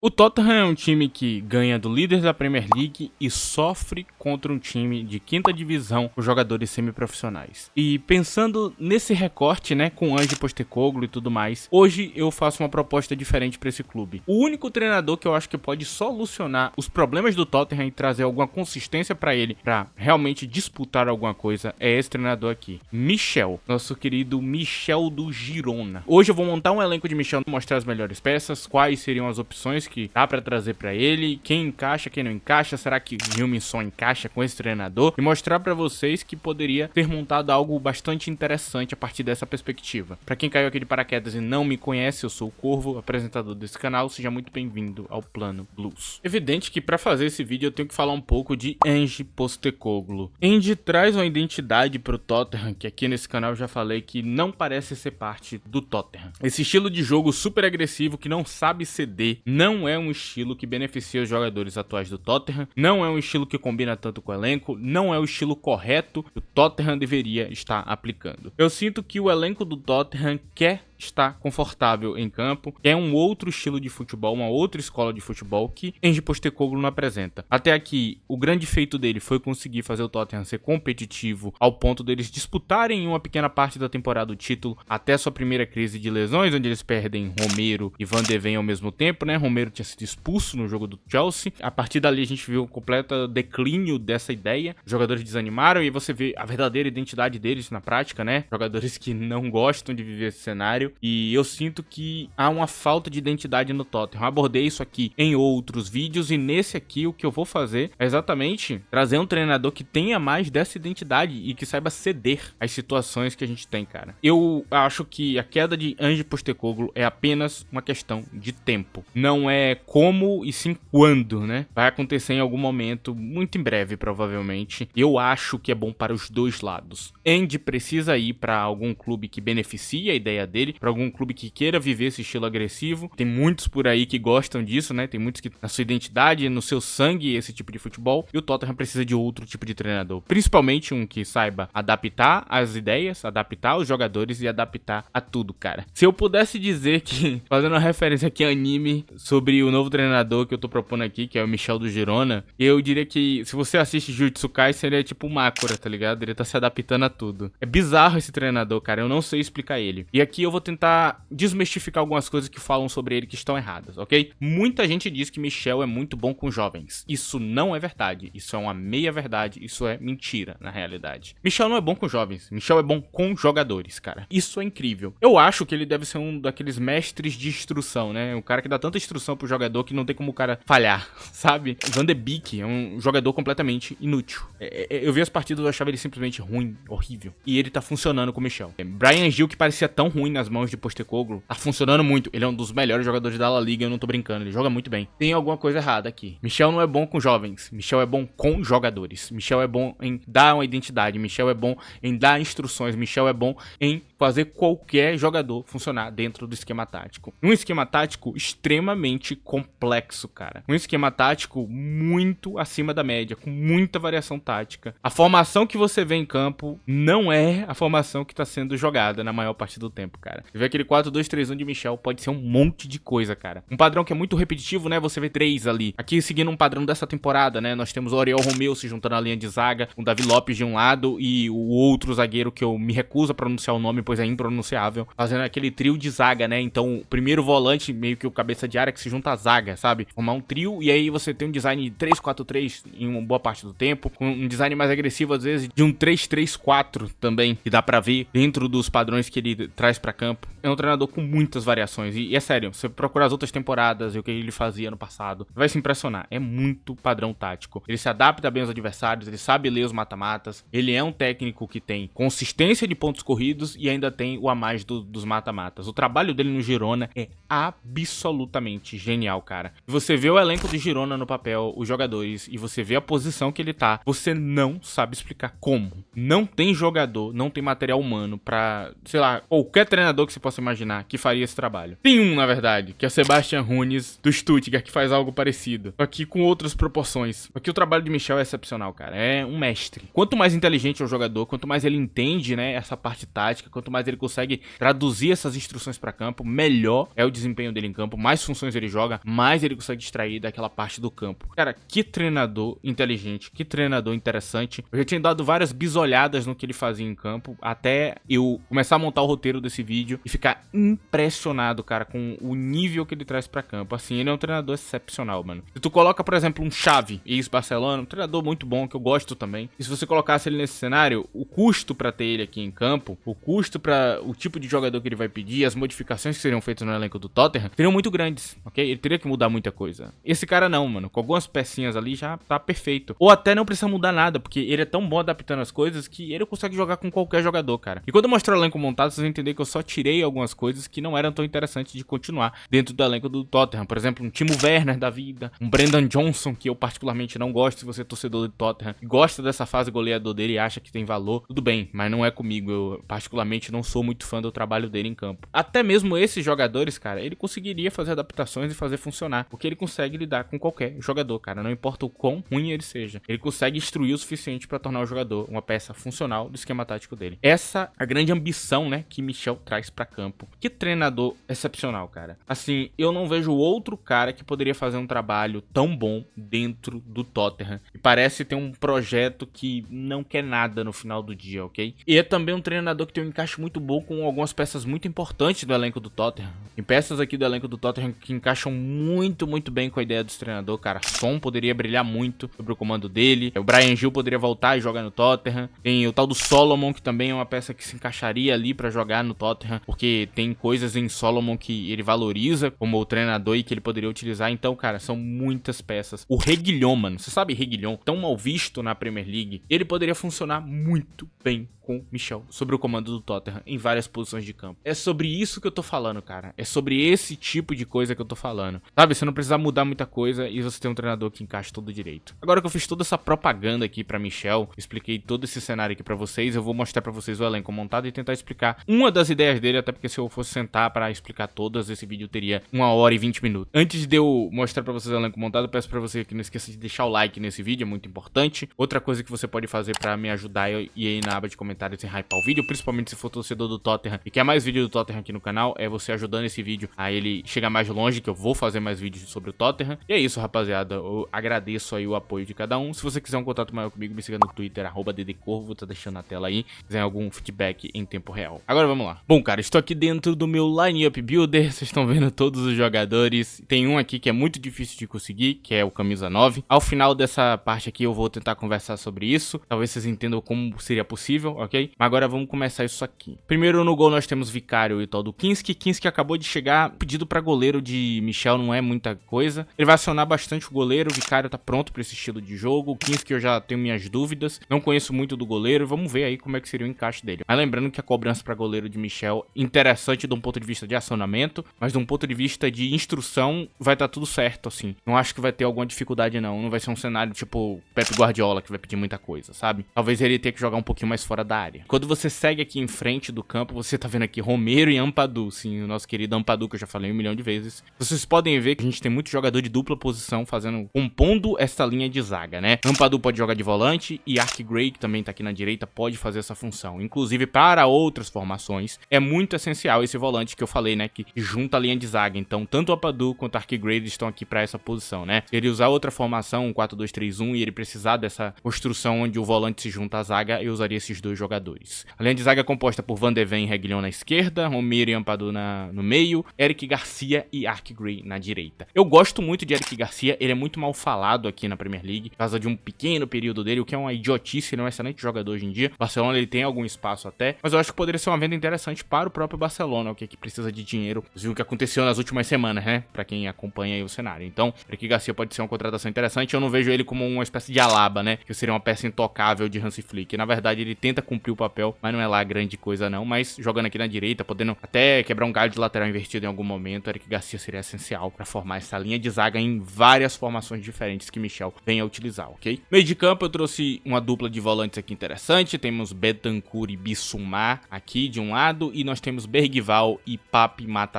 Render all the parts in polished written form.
O Tottenham é um time que ganha do líder da Premier League e sofre contra um time de quinta divisão com jogadores semiprofissionais. E pensando nesse recorte, né, com Ange Postecoglou e tudo mais, hoje eu faço uma proposta diferente para esse clube. O único treinador que eu acho que pode solucionar os problemas do Tottenham e trazer alguma consistência para ele, para realmente disputar alguma coisa, é esse treinador aqui, Michel, nosso querido Michel do Girona. Hoje eu vou montar um elenco de Michel, mostrar as melhores peças, quais seriam as opções que dá pra trazer pra ele, quem encaixa, quem não encaixa, será que Heung-min Son encaixa com esse treinador, e mostrar pra vocês que poderia ter montado algo bastante interessante a partir dessa perspectiva. Pra quem caiu aqui de paraquedas e não me conhece, eu sou o Corvo, apresentador desse canal, seja muito bem-vindo ao Plano Blues. Evidente que pra fazer esse vídeo eu tenho que falar um pouco de Ange Postecoglou. Ange traz uma identidade pro Tottenham, que aqui nesse canal eu já falei que não parece ser parte do Tottenham. Esse estilo de jogo super agressivo que não sabe ceder, não é um estilo que beneficia os jogadores atuais do Tottenham, não é um estilo que combina tanto com o elenco, não é o estilo correto que o Tottenham deveria estar aplicando. Eu sinto que o elenco do Tottenham quer está confortável em campo, é um outro estilo de futebol, uma outra escola de futebol que Ange Postecoglou não apresenta. Até aqui, o grande feito dele foi conseguir fazer o Tottenham ser competitivo ao ponto deles disputarem em uma pequena parte da temporada o título, até sua primeira crise de lesões, onde eles perdem Romero e Van de Ven ao mesmo tempo, né? Romero tinha sido expulso no jogo do Chelsea. A partir dali a gente viu um completo declínio dessa ideia, os jogadores desanimaram e você vê a verdadeira identidade deles na prática, né? Jogadores que não gostam de viver esse cenário. E eu sinto que há uma falta de identidade no Tottenham. Eu abordei isso aqui em outros vídeos e nesse aqui o que eu vou fazer é exatamente trazer um treinador que tenha mais dessa identidade e que saiba ceder às situações que a gente tem, cara. Eu acho que a queda de Ange Postecoglou é apenas uma questão de tempo. Não é como e sim quando, né? Vai acontecer em algum momento, muito em breve provavelmente. Eu acho que é bom para os dois lados. Ange precisa ir para algum clube que beneficie a ideia dele, para algum clube que queira viver esse estilo agressivo. Tem muitos por aí que gostam disso, né? Tem muitos que na sua identidade, no seu sangue, esse tipo de futebol. E o Tottenham precisa de outro tipo de treinador. Principalmente um que saiba adaptar as ideias, adaptar os jogadores e adaptar a tudo, cara. Se eu pudesse dizer que, fazendo uma referência aqui a anime, sobre o novo treinador que eu tô propondo aqui, que é o Michel do Girona, eu diria que se você assiste Jujutsu Kaisen, ele é tipo o Makura, tá ligado? Ele tá se adaptando a tudo. É bizarro esse treinador, cara. Eu não sei explicar ele. E aqui eu vou tentar desmistificar algumas coisas que falam sobre ele que estão erradas, ok? Muita gente diz que Michel é muito bom com jovens. Isso não é verdade. Isso é uma meia-verdade. Isso é mentira, na realidade. Michel não é bom com jovens. Michel é bom com jogadores, cara. Isso é incrível. Eu acho que ele deve ser um daqueles mestres de instrução, né? Um cara que dá tanta instrução pro jogador que não tem como o cara falhar, sabe? Van de Beek é um jogador completamente inútil. Eu vi as partidas, eu achava ele simplesmente ruim, horrível. E ele tá funcionando com o Michel. Bryan Gil, que parecia tão ruim nas mãos de Postecoglou, tá funcionando muito. Ele é um dos melhores jogadores da La Liga, eu não tô brincando, ele joga muito bem. Tem alguma coisa errada aqui. Michel não é bom com jovens, Michel é bom com jogadores. Michel é bom em dar uma identidade, Michel é bom em dar instruções, Michel é bom em fazer qualquer jogador funcionar dentro do esquema tático. Um esquema tático extremamente complexo, cara. Um esquema tático muito acima da média, com muita variação tática. A formação que você vê em campo não é a formação que tá sendo jogada na maior parte do tempo, cara. Você vê aquele 4-2-3-1 de Michel, pode ser um monte de coisa, cara. Um padrão que é muito repetitivo, né? Você vê 3 ali. Aqui, seguindo um padrão dessa temporada, né? Nós temos o Oriol Romeu se juntando à linha de zaga, o Davi Lopes de um lado e o outro zagueiro que eu me recuso a pronunciar o nome, pois é impronunciável, fazendo aquele trio de zaga, né? Então, o primeiro volante, meio que o cabeça de área que se junta à zaga, sabe? Formar um trio e aí você tem um design de 3-4-3 em uma boa parte do tempo, com um design mais agressivo, às vezes, de um 3-3-4 também, que dá pra ver dentro dos padrões que ele traz pra campo. É um treinador com muitas variações e é sério, você procurar as outras temporadas e o que ele fazia no passado, vai se impressionar. É muito padrão tático. Ele se adapta bem aos adversários, ele sabe ler os mata-matas, ele é um técnico que tem consistência de pontos corridos e ainda tem o a mais dos mata-matas. O trabalho dele no Girona é absolutamente genial, cara. Você vê o elenco do Girona no papel, os jogadores, e você vê a posição que ele tá, você não sabe explicar como. Não tem jogador, não tem material humano pra, sei lá, qualquer treinador treinador que você possa imaginar que faria esse trabalho. Tem um, na verdade, que é o Sebastian Hoeneß do Stuttgart, que faz algo parecido, só que com outras proporções. Aqui o trabalho de Michel é excepcional, cara. É um mestre. Quanto mais inteligente é o jogador, quanto mais ele entende, né, essa parte tática, quanto mais ele consegue traduzir essas instruções para campo, melhor é o desempenho dele em campo, mais funções ele joga, mais ele consegue extrair daquela parte do campo. Cara, que treinador inteligente, que treinador interessante. Eu já tinha dado várias bisolhadas no que ele fazia em campo, até eu começar a montar o roteiro desse vídeo e ficar impressionado, cara, com o nível que ele traz pra campo. Assim, ele é um treinador excepcional, mano. Se tu coloca, por exemplo, um Xavi, ex-Barcelona, um treinador muito bom, que eu gosto também, e se você colocasse ele nesse cenário, o custo pra ter ele aqui em campo, o custo pra o tipo de jogador que ele vai pedir, as modificações que seriam feitas no elenco do Tottenham, seriam muito grandes, ok? Ele teria que mudar muita coisa. Esse cara não, mano. Com algumas pecinhas ali já tá perfeito. Ou até não precisa mudar nada, porque ele é tão bom adaptando as coisas que ele consegue jogar com qualquer jogador, cara. E quando eu mostrar o elenco montado, vocês vão entender que eu só tirei algumas coisas que não eram tão interessantes de continuar dentro do elenco do Tottenham. Por exemplo, um Timo Werner da vida, um Brendan Johnson, que eu particularmente não gosto. Se você é torcedor do Tottenham e gosta dessa fase goleador dele e acha que tem valor, tudo bem, mas não é comigo. Eu particularmente não sou muito fã do trabalho dele em campo. Até mesmo esses jogadores, cara, ele conseguiria fazer adaptações e fazer funcionar, porque ele consegue lidar com qualquer jogador, cara, não importa o quão ruim ele seja. Ele consegue instruir o suficiente pra tornar o jogador uma peça funcional do esquema tático dele. Essa é a grande ambição, né, que Michel traz pra campo. Que treinador excepcional, cara. Assim, eu não vejo outro cara que poderia fazer um trabalho tão bom dentro do Tottenham. E parece ter um projeto que não quer nada no final do dia, ok? E é também um treinador que tem um encaixe muito bom com algumas peças muito importantes do elenco do Tottenham. Tem peças aqui do elenco do Tottenham que encaixam muito bem com a ideia do treinador, cara. Son poderia brilhar muito sobre o comando dele. O Bryan Gil poderia voltar e jogar no Tottenham. Tem o tal do Solomon, que também é uma peça que se encaixaria ali pra jogar no Tottenham, porque tem coisas em Solomon que ele valoriza como o treinador e que ele poderia utilizar. Então, cara, são muitas peças. O Reguilhon, mano, você sabe Reguilhon, tão mal visto na Premier League, ele poderia funcionar muito bem com Michel, sobre o comando do Tottenham, em várias posições de campo. É sobre isso que eu tô falando, cara. É sobre esse tipo de coisa que eu tô falando. Sabe, você não precisa mudar muita coisa e você tem um treinador que encaixa tudo direito. Agora que eu fiz toda essa propaganda aqui pra Michel, expliquei todo esse cenário aqui pra vocês, eu vou mostrar pra vocês o elenco montado e tentar explicar uma das ideias dele, até porque se eu fosse sentar pra explicar todas, esse vídeo teria 1 hora e 20 minutos. Antes de eu mostrar pra vocês o elenco montado, eu peço pra você que não esqueça de deixar o like nesse vídeo, é muito importante. Outra coisa que você pode fazer pra me ajudar é ir aí na aba de comentários e hypar o vídeo, principalmente se for torcedor do Tottenham e quer mais vídeo do Tottenham aqui no canal, é você ajudando esse vídeo a ele chegar mais longe, que eu vou fazer mais vídeos sobre o Tottenham. E é isso, rapaziada, eu agradeço aí o apoio de cada um. Se você quiser um contato maior comigo, me siga no Twitter, @ddcorvo, tá deixando na tela aí, se quiser algum feedback em tempo real. Agora vamos lá. Bom, cara, estou aqui dentro do meu Line-Up Builder, vocês estão vendo todos os jogadores. Tem um aqui que é muito difícil de conseguir, que é o camisa 9. Ao final dessa parte aqui eu vou tentar conversar sobre isso, talvez vocês entendam como seria possível, ok? Mas agora vamos começar isso aqui. Primeiro no gol nós temos Vicario e o tal do Kinski. Kinski acabou de chegar, pedido pra goleiro de Michel não é muita coisa. Ele vai acionar bastante o goleiro, o Vicario tá pronto pra esse estilo de jogo. O Kinski eu já tenho minhas dúvidas, não conheço muito do goleiro, vamos ver aí como é que seria o encaixe dele. Mas lembrando que a cobrança pra goleiro de Michel, interessante de um ponto de vista de acionamento, mas de um ponto de vista de instrução, vai estar tudo certo, assim. Não acho que vai ter alguma dificuldade não, não vai ser um cenário tipo Pep Guardiola, que vai pedir muita coisa, sabe? Talvez ele tenha que jogar um pouquinho mais fora da área. Quando você segue aqui em frente do campo, você tá vendo aqui Romero e Ampadu, sim, o nosso querido Ampadu, que eu já falei 1 milhão de vezes. Vocês podem ver que a gente tem muito jogador de dupla posição compondo essa linha de zaga, né? Ampadu pode jogar de volante e Ark Gray, que também tá aqui na direita, pode fazer essa função. Inclusive, para outras formações, é muito essencial esse volante que eu falei, né? Que junta a linha de zaga. Então, tanto o Ampadu quanto o Ark Gray estão aqui para essa posição, né? Se ele usar outra formação, um 4-2-3-1, e ele precisar dessa construção onde o volante se junta à zaga, eu usaria esses dois jogadores. A linha de zaga é composta por Van de Ven e Reguilhon na esquerda, Romero e Ampadu no meio, Eric Garcia e Ark Gray na direita. Eu gosto muito de Eric Garcia, ele é muito mal falado aqui na Premier League, por causa de um pequeno período dele, o que é uma idiotice, ele é um excelente jogador hoje em dia. O Barcelona ele tem algum espaço até, mas eu acho que poderia ser uma venda interessante para o próprio Barcelona, o que precisa de dinheiro. Vocês viram o que aconteceu nas últimas semanas, né? Pra quem acompanha aí o cenário. Então, Eric Garcia pode ser uma contratação interessante, eu não vejo ele como uma espécie de Alaba, né? Que seria uma peça intocável de Hansi Flick. Na verdade, ele tenta cumprir o papel, mas não é lá grande coisa não. Mas jogando aqui na direita, podendo até quebrar um galho de lateral invertido em algum momento, Eric Garcia seria essencial para formar essa linha de zaga em várias formações diferentes que Michel venha a utilizar, ok? Meio de campo eu trouxe uma dupla de volantes aqui interessante, temos Bentancur e Bissouma aqui de um lado, e nós temos Bergvall e Papi Matar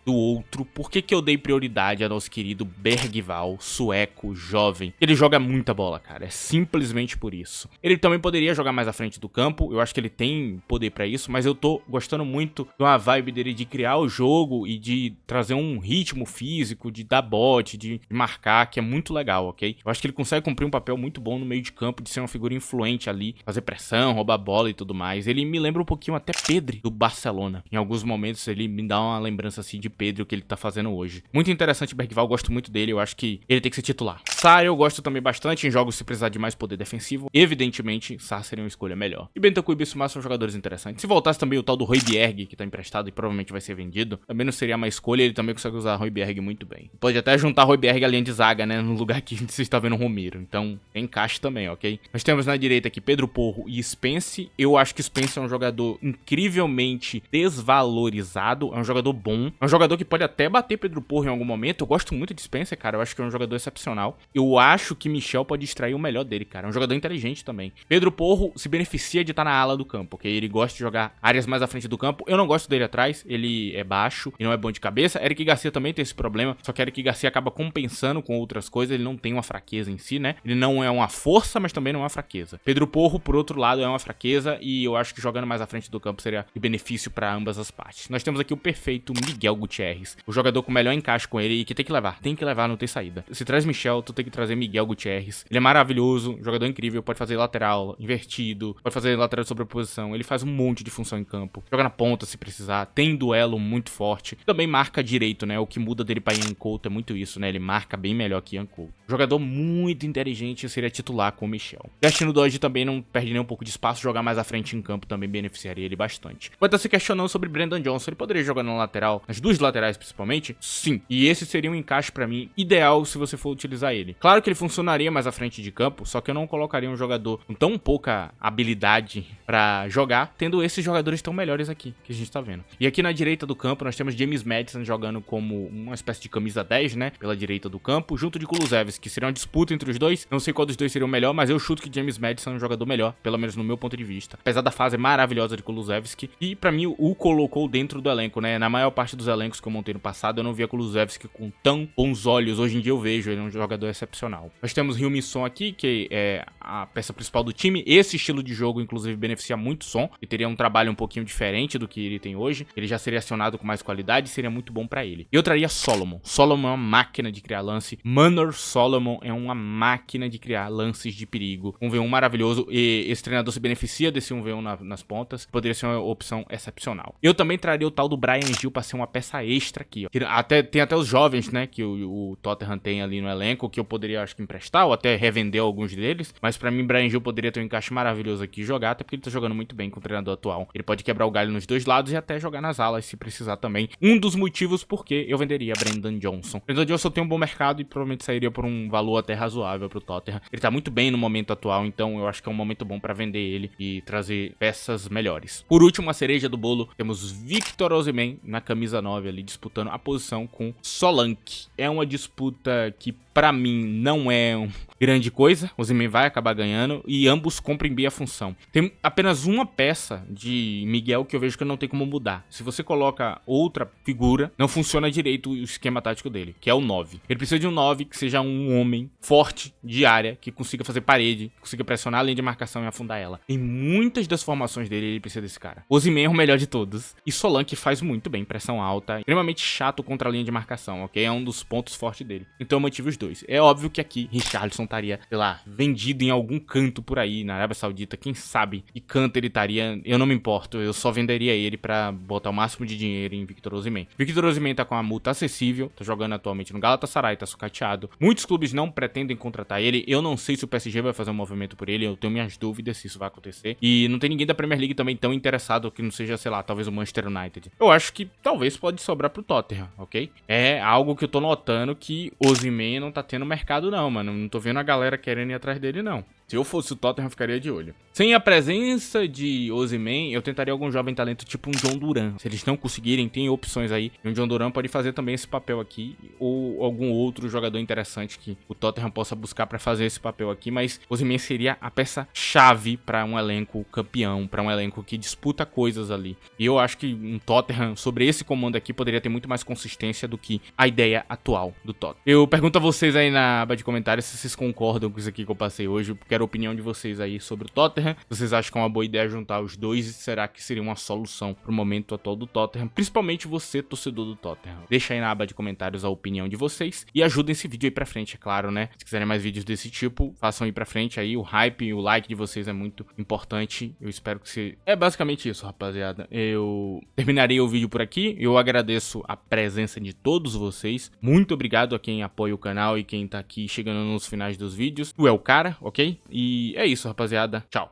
do outro. Por que eu dei prioridade ao nosso querido Bergvall, sueco, jovem? Ele joga muita bola, cara, é simplesmente por isso. Ele também poderia jogar mais à frente do campo, eu acho que ele tem poder pra isso, mas eu tô gostando muito de uma vibe dele de criar o jogo e de trazer um ritmo físico, de dar bote, de marcar, que é muito legal, ok? Eu acho que ele consegue cumprir um papel muito bom no meio de campo, de ser uma figura influente ali, fazer pressão, roubar bola e tudo mais. Ele me lembra um pouquinho até Pedri, do Barcelona. Em alguns momentos ele me dá uma lembrança assim de Pedri, o que ele tá fazendo hoje. Muito interessante o Bergvall, eu gosto muito dele, eu acho que ele tem que ser titular. Sarr eu gosto também bastante em jogos se precisar de mais poder defensivo. Evidentemente, Sarr seria uma escolha melhor. E Bentancur e Bissouma são jogadores interessantes. Se voltasse também o tal do Højbjerg, que tá emprestado e provavelmente vai ser vendido, também não seria uma escolha, ele também consegue usar Højbjerg muito bem. Pode até juntar Højbjerg à linha de zaga, né, no lugar que você está vendo o Romero. Então, encaixe também, ok? Nós temos na direita aqui Pedro Porro e Spence. Eu acho que Spence é um jogador incrivelmente desvalorizado, é um jogador bom, é um jogador que pode até bater Pedro Porro em algum momento. Eu gosto muito de Spence, cara, eu acho que é um jogador excepcional. Eu acho que Michel pode extrair o melhor dele, cara, é um jogador inteligente também. Pedro Porro se beneficia de estar na ala do campo, ok? Ele gosta de jogar áreas mais à frente do campo. Eu não gosto dele atrás, ele é baixo e não é bom de cabeça. Eric Garcia também tem esse problema, só que Eric Garcia acaba compensando com outras coisas, ele não tem uma fraqueza em si, né? Ele não é uma força, mas também não é uma fraqueza. Pedro Porro, por outro lado, é uma fraqueza e eu acho que jogando mais à frente do campo seria de benefício para ambas as partes. Nós temos aqui o perfeito Miguel Gutierrez, o jogador com o melhor encaixe com ele e que tem que levar, não tem saída. Se traz Michel, tu tem que trazer Miguel Gutierrez. Ele é maravilhoso, jogador incrível, pode fazer lateral, invertido, pode fazer lateral de sobreposição, ele faz um monte de função em campo, joga na ponta se precisar, tem duelo muito forte, também marca direito, né? O que muda dele para Ian Couto é muito isso, né? Ele marca bem melhor que Ian Couto. Jogador muito inteligente, seria titular com o Michel. Destino Doge também não perde nem um pouco de espaço, jogar mais à frente em campo também beneficiaria ele bastante. Pode estar se questionando sobre Brendan Johnson, ele poderia jogar na lateral, nas duas laterais principalmente? Sim. E esse seria um encaixe pra mim ideal se você for utilizar ele. Claro que ele funcionaria mais à frente de campo, só que eu não colocaria um jogador com tão pouca habilidade pra jogar, tendo esses jogadores tão melhores aqui, que a gente tá vendo. E aqui na direita do campo nós temos James Maddison jogando como uma espécie de camisa 10, né, pela direita do campo, junto de Kulusevski, que seria uma disputa entre os dois. Não sei qual dos dois seria o melhor, mas eu chuto que James Maddison é um jogador melhor, pelo menos no meu ponto de vista. Apesar da fase maravilhosa de Kulusevski, e pra mim o colocou dentro do elenco, né? Na maior parte dos elencos que eu montei no passado, eu não via Kulusevski com tão bons olhos. Hoje em dia eu vejo, ele é um jogador excepcional. Nós temos Heung-min Son aqui, que é a peça principal do time. Esse estilo de jogo, inclusive, beneficia muito o Son, e teria um trabalho um pouquinho diferente do que ele tem hoje. Ele já seria acionado com mais qualidade, seria muito bom pra ele. Eu traria Solomon. Solomon é uma máquina de criar lance. Manor Solomon é uma máquina de criar lances de perigo. Um V1 maravilhoso, e esse treinador se beneficia desse 1v1 nas pontas. Poderia ser uma opção excepcional. Eu também traria o tal do Bryan Gil pra ser uma peça extra aqui, ó. Tem até os jovens, né, que o Tottenham tem ali no elenco, que eu poderia, acho que, emprestar, ou até revender alguns deles. Mas pra mim, Bryan Gil poderia ter um encaixe maravilhoso aqui e jogar, até porque ele tá jogando muito bem com o treinador atual. Ele pode quebrar o galho nos dois lados e até jogar nas alas, se precisar também. Um dos motivos porque eu venderia Brendan Johnson. Brendan Johnson tem um bom mercado e provavelmente sairia por um valor até razoável pro Tottenham. Ele tá muito bem no momento atual, então eu acho que é um momento bom pra vender ele e trazer peças melhores. Por último, a cereja do bolo, temos Victor Osimhen na camisa 9 ali, disputando a posição com Solanke. É uma disputa que pra mim não é grande coisa, o Osimhen vai acabar ganhando e ambos cumprem bem a função. Tem apenas uma peça de Miguel que eu vejo que não tem como mudar. Se você coloca outra figura, não funciona direito o esquema tático dele, que é o 9. Ele precisa de um 9 que seja um homem forte de área, que consiga fazer parede, que consiga pressionar a linha de marcação e afundar ela. Em muitas das formações dele, ele precisa desse cara. O Osimhen é o melhor de todos. E Solanke faz muito bem, pressão alta, extremamente chato contra a linha de marcação, ok? É um dos pontos fortes dele. Então eu mantive os dois. É óbvio que aqui Richarlison estaria, sei lá, vendido em algum canto por aí, na Arábia Saudita, quem sabe que canto ele estaria, eu não me importo, eu só venderia ele pra botar o máximo de dinheiro em Victor Osimhen. Victor Osimhen tá com uma multa acessível, tá jogando atualmente no Galatasaray, tá sucateado. Muitos clubes não pretendem contratar ele, eu não sei se o PSG vai fazer um movimento por ele, eu tenho minhas dúvidas se isso vai acontecer. E não tem ninguém da Premier League também tão interessado que não seja, sei lá, talvez o Manchester United. Eu acho que talvez pode sobrar pro Tottenham, ok? É algo que eu tô notando que Osimhen não tá tendo mercado não, mano. Não tô vendo a galera querendo ir atrás dele, não. Se eu fosse o Tottenham, eu ficaria de olho. Sem a presença de Osimhen, eu tentaria algum jovem talento tipo um John Duran. Se eles não conseguirem, tem opções aí. E um John Duran pode fazer também esse papel aqui, ou algum outro jogador interessante que o Tottenham possa buscar para fazer esse papel aqui, mas Osimhen seria a peça-chave para um elenco campeão, para um elenco que disputa coisas ali. E eu acho que um Tottenham, sobre esse comando aqui, poderia ter muito mais consistência do que a ideia atual do Tottenham. Eu pergunto a vocês aí na aba de comentários se vocês concordam com isso aqui que eu passei hoje. Eu quero a opinião de vocês aí sobre o Tottenham. Vocês acham que é uma boa ideia juntar os dois? E será que seria uma solução pro momento atual do Tottenham? Principalmente você, torcedor do Tottenham. Deixa aí na aba de comentários a opinião de vocês. E ajudem esse vídeo aí pra frente, é claro, né? Se quiserem mais vídeos desse tipo, façam aí pra frente aí. O hype e o like de vocês é muito importante. Eu espero que você... É basicamente isso, rapaziada. Eu terminarei o vídeo por aqui. Eu agradeço a presença de todos vocês. Muito obrigado a quem apoia o canal e quem tá aqui chegando nos finais dos vídeos. Tu é o cara, ok? E é isso, rapaziada. Tchau.